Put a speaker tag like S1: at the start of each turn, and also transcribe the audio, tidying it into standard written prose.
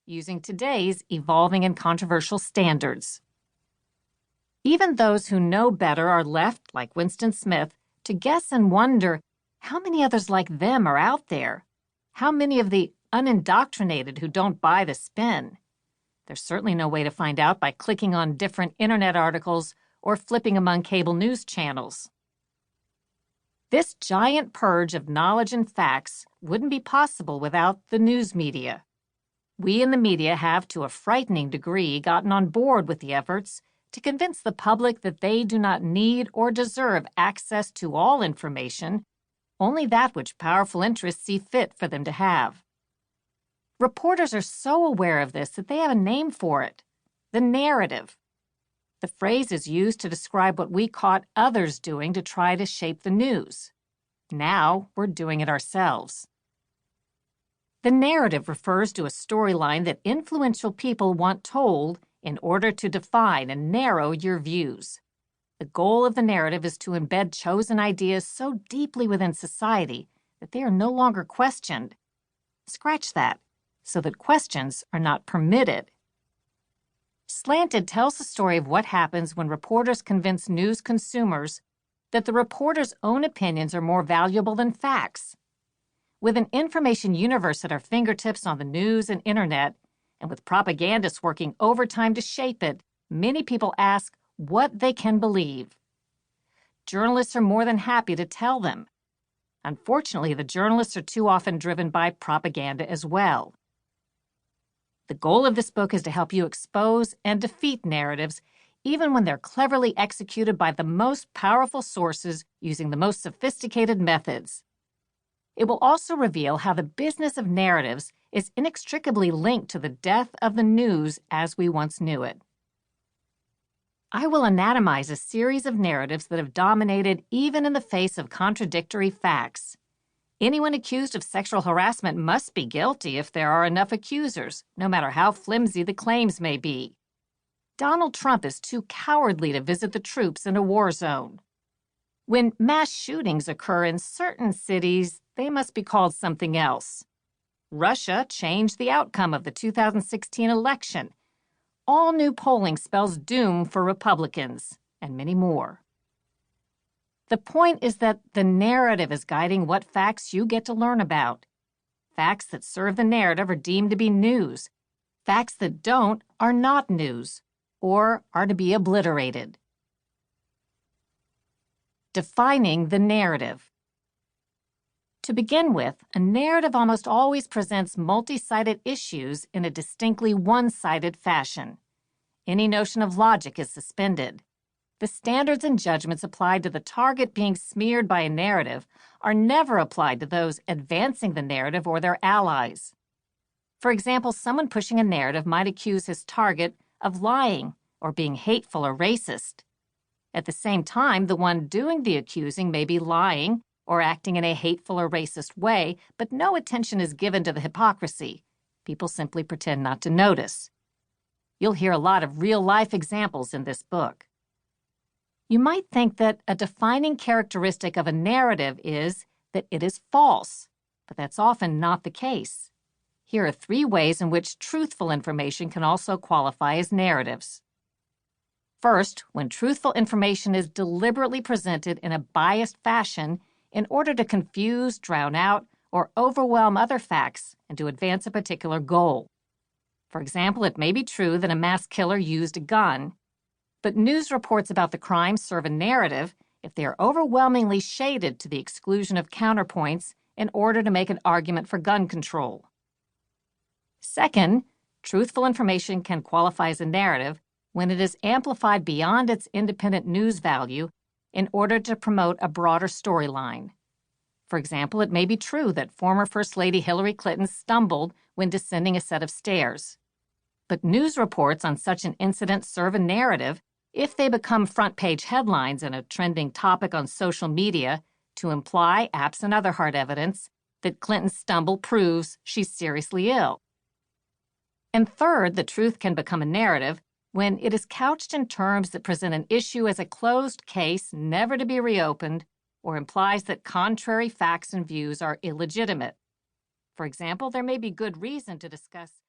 S1: using today's evolving and controversial standards. Even those who know better are left, like Winston Smith, to guess and wonder how many others like them are out there. How many of the unindoctrinated who don't buy the spin? There's certainly no way to find out by clicking on different internet articles or flipping among cable news channels. This giant purge of knowledge and facts wouldn't be possible without the news media. We in the media have, to a frightening degree, gotten on board with the efforts to convince the public that they do not need or deserve access to all information, only that which powerful interests see fit for them to have. Reporters are so aware of this that they have a name for it: the narrative. The phrase is used to describe what we caught others doing to try to shape the news. Now we're doing it ourselves. The narrative refers to a storyline that influential people want told in order to define and narrow your views. The goal of the narrative is to embed chosen ideas so deeply within society that they are no longer questioned. Scratch that, so that questions are not permitted. Slanted tells the story of what happens when reporters convince news consumers that the reporter's own opinions are more valuable than facts. With an information universe at our fingertips on the news and internet, and with propagandists working overtime to shape it, many people ask what they can believe. Journalists are more than happy to tell them. Unfortunately, the journalists are too often driven by propaganda as well. The goal of this book is to help you expose and defeat narratives, even when they're cleverly executed by the most powerful sources using the most sophisticated methods. It will also reveal how the business of narratives is inextricably linked to the death of the news as we once knew it. I will anatomize a series of narratives that have dominated even in the face of contradictory facts. Anyone accused of sexual harassment must be guilty if there are enough accusers, no matter how flimsy the claims may be. Donald Trump is too cowardly to visit the troops in a war zone. When mass shootings occur in certain cities, they must be called something else. Russia changed the outcome of the 2016 election. All new polling spells doom for Republicans, and many more. The point is that the narrative is guiding what facts you get to learn about. Facts that serve the narrative are deemed to be news. Facts that don't are not news, or are to be obliterated. Defining the narrative. To begin with, a narrative almost always presents multi-sided issues in a distinctly one-sided fashion. Any notion of logic is suspended. The standards and judgments applied to the target being smeared by a narrative are never applied to those advancing the narrative or their allies. For example, someone pushing a narrative might accuse his target of lying or being hateful or racist. At the same time, the one doing the accusing may be lying or acting in a hateful or racist way, but no attention is given to the hypocrisy. People simply pretend not to notice. You'll hear a lot of real-life examples in this book. You might think that a defining characteristic of a narrative is that it is false, but that's often not the case. Here are 3 ways in which truthful information can also qualify as narratives. First, when truthful information is deliberately presented in a biased fashion in order to confuse, drown out, or overwhelm other facts and to advance a particular goal. For example, it may be true that a mass killer used a gun, but news reports about the crime serve a narrative if they are overwhelmingly shaded to the exclusion of counterpoints in order to make an argument for gun control. Second, truthful information can qualify as a narrative when it is amplified beyond its independent news value in order to promote a broader storyline. For example, it may be true that former First Lady Hillary Clinton stumbled when descending a set of stairs. But news reports on such an incident serve a narrative if they become front-page headlines and a trending topic on social media to imply, absent other hard evidence, that Clinton's stumble proves she's seriously ill. And third, the truth can become a narrative when it is couched in terms that present an issue as a closed case never to be reopened or implies that contrary facts and views are illegitimate. For example, there may be good reason to discuss